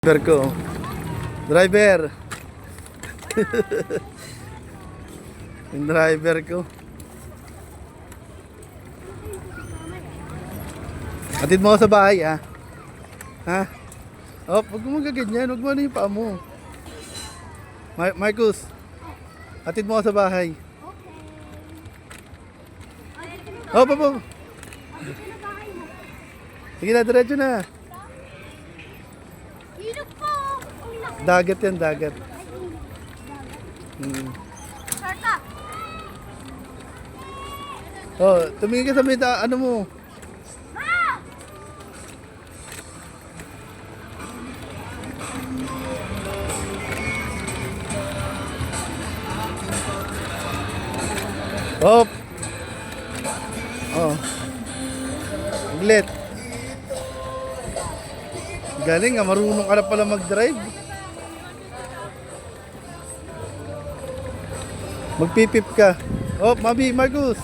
Driver ko. Driver. Yung driver ko. Atid mo ako sa bahay, ah. Ha? Oh, wag mo magaganyan. Wag mo na yung paa mo. Marcus, atid mo ako sa bahay. Oh, papa. Sige na, diretso na. Ilog po. Dagat yan, dagat. Sarta. Oh, tumingin ka sa may ano mo. Hop. Oh. Iglet. Galing nga, marunong ka na pala mag-drive. Magpipip ka. Oh, Mabi, Marcus.